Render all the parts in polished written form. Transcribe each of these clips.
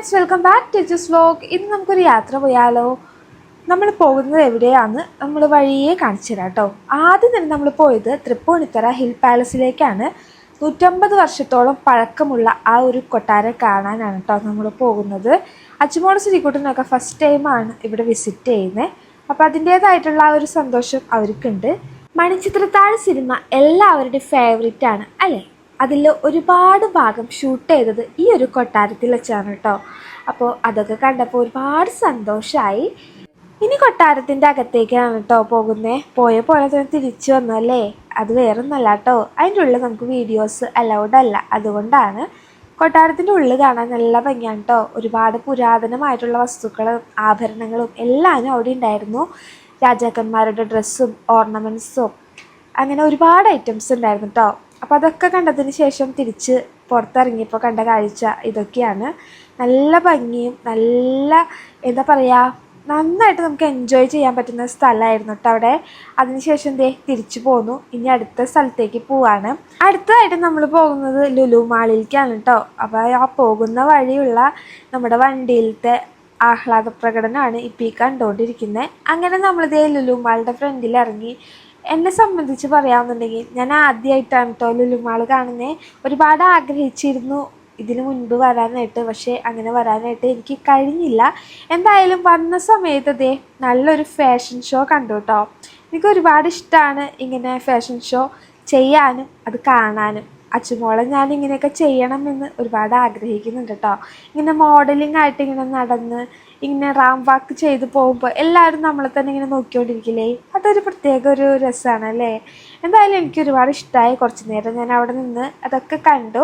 Friends, welcome back to Jas vlog. ഇന്ന് നമുക്കൊരു യാത്ര പോയാലോ? നമ്മൾ പോകുന്നത് എവിടെയാണെന്ന് നമ്മൾ വഴിയെ കാണിച്ചു തരാം കേട്ടോ. ആദ്യം തന്നെ നമ്മൾ പോയത് തൃപ്പൂണിത്തറ ഹിൽ പാലസിലേക്കാണ്. 150 വർഷത്തോളം പഴക്കമുള്ള ആ ഒരു കൊട്ടാരം കാണാനാണ് കേട്ടോ നമ്മൾ പോകുന്നത്. അച്ചുമോളും ശ്രീകുട്ടനൊക്കെ ഫസ്റ്റ് ടൈമാണ് ഇവിടെ വിസിറ്റ് ചെയ്യുന്നത്. അപ്പോൾ അതിൻ്റേതായിട്ടുള്ള ആ ഒരു സന്തോഷം അവർക്കുണ്ട്. മണിച്ചിത്രത്താഴ് സിനിമ എല്ലാവരുടെയും ഫേവറേറ്റ് ആണ് അല്ലേ? അതിൽ ഒരുപാട് ഭാഗം ഷൂട്ട് ചെയ്തത് ഈ ഒരു കൊട്ടാരത്തിൽ വെച്ചാണ് കേട്ടോ. അപ്പോൾ അതൊക്കെ കണ്ടപ്പോൾ ഒരുപാട് സന്തോഷമായി. ഇനി കൊട്ടാരത്തിൻ്റെ അകത്തേക്കാണ് കേട്ടോ പോകുന്നത്. പോയ പോലെ തന്നെ തിരിച്ചു വന്നല്ലേ, അത് വേറൊന്നല്ല കേട്ടോ. അതിൻ്റെ ഉള്ളിൽ നമുക്ക് വീഡിയോസ് അലൗഡ് അല്ല, അതുകൊണ്ടാണ്. കൊട്ടാരത്തിൻ്റെ ഉള്ളിൽ കാണാൻ നല്ല ഭംഗിയാണ് കേട്ടോ. ഒരുപാട് പുരാതനമായിട്ടുള്ള വസ്തുക്കളും ആഭരണങ്ങളും എല്ലാവരും അവിടെ ഉണ്ടായിരുന്നു. രാജാക്കന്മാരുടെ ഡ്രസ്സും ഓർണമെൻറ്റ്സും അങ്ങനെ ഒരുപാട് ഐറ്റംസ് ഉണ്ടായിരുന്നു കേട്ടോ. അപ്പോൾ അതൊക്കെ കണ്ടതിന് ശേഷം തിരിച്ച് പുറത്തിറങ്ങിയപ്പോൾ കണ്ട കാഴ്ച ഇതൊക്കെയാണ്. നല്ല ഭംഗിയും നല്ല എന്താ പറയുക, നന്നായിട്ട് നമുക്ക് എൻജോയ് ചെയ്യാൻ പറ്റുന്ന സ്ഥലമായിരുന്നു കേട്ടോ അവിടെ. അതിനുശേഷം തിരിച്ചു പോന്നു. ഇനി അടുത്ത സ്ഥലത്തേക്ക് പോവാണ്. അടുത്തതായിട്ട് നമ്മൾ പോകുന്നത് ലുലു മാളിലേക്കാണ് കേട്ടോ. അപ്പോൾ ആ പോകുന്ന വഴിയുള്ള നമ്മുടെ വണ്ടിയിലത്തെ ആഹ്ലാദ പ്രകടനമാണ് ഇപ്പോൾ ഈ കണ്ടുകൊണ്ടിരിക്കുന്നത്. അങ്ങനെ നമ്മളിതേ ലുലു മാളിൻ്റെ ഫ്രണ്ടിൽ ഇറങ്ങി. എന്നെ സംബന്ധിച്ച് പറയാമെന്നുണ്ടെങ്കിൽ ഞാൻ ആദ്യമായിട്ടാണ് കേട്ടോ ലുലു മാൾ കാണുന്നത്. ഒരുപാട് ആഗ്രഹിച്ചിരുന്നു ഇതിന് മുൻപ് വരാനായിട്ട്, പക്ഷേ അങ്ങനെ വരാനായിട്ട് എനിക്ക് കഴിഞ്ഞില്ല. എന്തായാലും വന്ന സമയത്ത് നല്ലൊരു ഫാഷൻ ഷോ കണ്ടു കേട്ടോ. എനിക്ക് ഒരുപാട് ഇഷ്ടമാണ് ഇങ്ങനെ ഫാഷൻ ഷോ ചെയ്യാനും അത് കാണാനും. അച്ചുമോളെ ഞാൻ ഇങ്ങനെയൊക്കെ ചെയ്യണമെന്ന് ഒരുപാട് ആഗ്രഹിക്കുന്നുണ്ട് കേട്ടോ. ഇങ്ങനെ മോഡലിംഗ് ആയിട്ട് ഇങ്ങനെ നടന്ന് ഇങ്ങനെ റാം വാക്ക് ചെയ്ത് പോകുമ്പോൾ എല്ലാവരും നമ്മളെ തന്നെ ഇങ്ങനെ നോക്കിക്കൊണ്ടിരിക്കില്ലേ, അതൊരു പ്രത്യേക ഒരു രസമാണ് അല്ലേ. എന്തായാലും എനിക്ക് ഒരുപാട് ഇഷ്ടമായി. കുറച്ച് നേരം ഞാൻ അവിടെ നിന്ന് അതൊക്കെ കണ്ടു.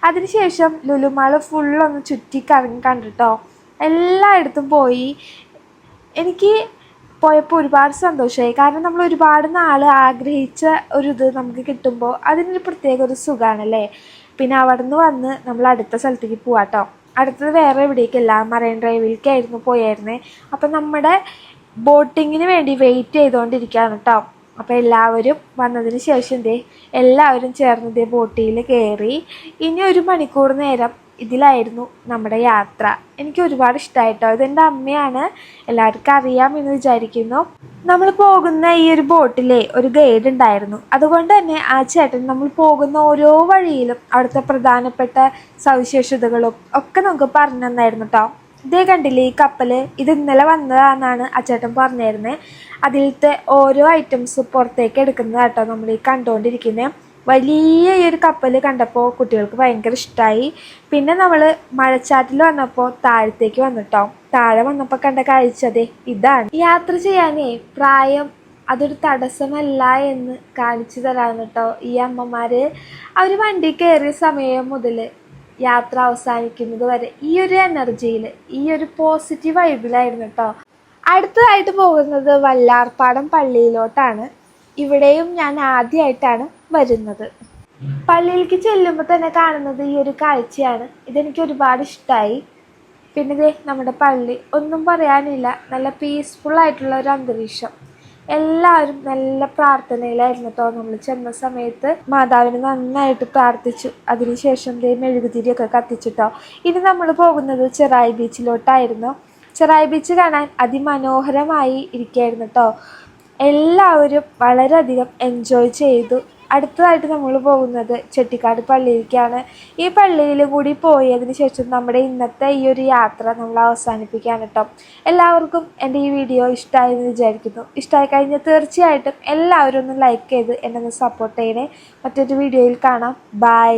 അതിനുശേഷം ലുലു മാൾ ഫുള്ളൊന്ന് ചുറ്റി കറങ്ങി കണ്ടിട്ടോ. എല്ലായിടത്തും പോയി. എനിക്ക് പോയപ്പോൾ ഒരുപാട് സന്തോഷമായി. കാരണം നമ്മൾ ഒരുപാട് നാൾ ആഗ്രഹിച്ച ഒരിത് നമുക്ക് കിട്ടുമ്പോൾ അതിനൊരു പ്രത്യേക ഒരു സുഖമാണല്ലേ. പിന്നെ അവിടെ നിന്ന് വന്ന് നമ്മൾ അടുത്ത സ്ഥലത്തേക്ക് പോവാട്ടോ. അടുത്തത് വേറെ എവിടേക്കല്ല, മറൈൻ ഡ്രൈവിലേക്കായിരുന്നു പോയായിരുന്നേ. അപ്പം നമ്മുടെ ബോട്ടിങ്ങിന് വേണ്ടി വെയിറ്റ് ചെയ്തുകൊണ്ടിരിക്കുകയാണ് കേട്ടോ. അപ്പോൾ എല്ലാവരും വന്നതിന് ശേഷം എല്ലാവരും ചേർന്ന് ബോട്ടിൽ കയറി. ഇനി 1 മണിക്കൂർ നേരം ഇതിലായിരുന്നു നമ്മുടെ യാത്ര. എനിക്ക് ഒരുപാട് ഇഷ്ടമായിട്ടോ. ഇതെൻ്റെ അമ്മയാണ്, എല്ലാവർക്കും അറിയാമെന്ന് വിചാരിക്കുന്നു. നമ്മൾ പോകുന്ന ഈ ഒരു ബോട്ടിലെ ഒരു ഗൈഡ് ഉണ്ടായിരുന്നു. അതുകൊണ്ട് തന്നെ ആ ചേട്ടൻ നമ്മൾ പോകുന്ന ഓരോ വഴിയിലും അവിടുത്തെ പ്രധാനപ്പെട്ട സവിശേഷതകളും ഒക്കെ നമുക്ക് പറഞ്ഞു തന്നായിരുന്നു കേട്ടോ. ഇതേ കണ്ടില്ലേ ഈ കപ്പൽ, ഇത് ഇന്നലെ വന്നതാണെന്നാണ് ആ ചേട്ടൻ പറഞ്ഞിരുന്നത്. അതിലത്തെ ഓരോ ഐറ്റംസ് പുറത്തേക്ക് എടുക്കുന്നതാണ് കേട്ടോ നമ്മൾ ഈ കണ്ടുകൊണ്ടിരിക്കുന്നത്. വലിയ ഈ ഒരു കപ്പൽ കണ്ടപ്പോൾ കുട്ടികൾക്ക് ഭയങ്കര ഇഷ്ടമായി. പിന്നെ നമ്മൾ മഴച്ചാറ്റിൽ വന്നപ്പോൾ താഴത്തേക്ക് വന്നിട്ടോ. താഴെ വന്നപ്പോൾ കണ്ട കാഴ്ച ഇതാണ്. യാത്ര ചെയ്യാനേ പ്രായം അതൊരു തടസ്സമല്ല എന്ന് കാണിച്ചു തരാന്ന് കേട്ടോ ഈ അമ്മമാർ. അവർ വണ്ടി കയറിയ സമയം മുതൽ യാത്ര അവസാനിക്കുന്നത് വരെ ഈ ഒരു എനർജിയിൽ, ഈ ഒരു പോസിറ്റീവ് വൈബിലായിരുന്നു കേട്ടോ. അടുത്തതായിട്ട് പോകുന്നത് വല്ലാർപാടം പള്ളിയിലോട്ടാണ്. ഇവിടെയും ഞാൻ ആദ്യമായിട്ടാണ് വരുന്നത്. പള്ളിയിലേക്ക് ചെല്ലുമ്പോൾ തന്നെ കാണുന്നത് ഈ ഒരു കാഴ്ചയാണ്. ഇതെനിക്ക് ഒരുപാട് ഇഷ്ടമായി. പിന്നെ നമ്മുടെ പള്ളി ഒന്നും പറയാനില്ല, നല്ല പീസ്ഫുൾ ആയിട്ടുള്ള ഒരു അന്തരീക്ഷം. എല്ലാവരും നല്ല പ്രാർത്ഥനയിലായിരുന്നു കേട്ടോ. നമ്മൾ ചെന്ന സമയത്ത് മാതാവിന് നന്നായിട്ട് പ്രാർത്ഥിച്ചു. അതിനുശേഷം മെഴുകുതിരിയൊക്കെ കത്തിച്ചിട്ടോ. ഇനി നമ്മൾ പോകുന്നത് ചെറായി ബീച്ചിലോട്ടായിരുന്നു. ചെറായി ബീച്ച് കാണാൻ അതിമനോഹരമായി ഇരിക്കുകയായിരുന്നു കേട്ടോ. എല്ലാവരും വളരെയധികം എൻജോയ് ചെയ്തു. അടുത്തതായിട്ട് നമ്മൾ പോകുന്നത് ചെട്ടിക്കാട് പള്ളിയിലേക്കാണ്. ഈ പള്ളിയിൽ കൂടി പോയതിന് ശേഷം നമ്മുടെ ഇന്നത്തെ ഈ ഒരു യാത്ര നമ്മൾ അവസാനിപ്പിക്കുകയാണ് കേട്ടോ. എല്ലാവർക്കും എൻ്റെ ഈ വീഡിയോ ഇഷ്ടമായെന്ന് വിചാരിക്കുന്നു. ഇഷ്ടമായി കഴിഞ്ഞാൽ തീർച്ചയായിട്ടും എല്ലാവരും ഒന്ന് ലൈക്ക് ചെയ്ത് എന്നെ ഒന്ന് സപ്പോർട്ട് ചെയ്യണേ. മറ്റൊരു വീഡിയോയിൽ കാണാം. ബൈ.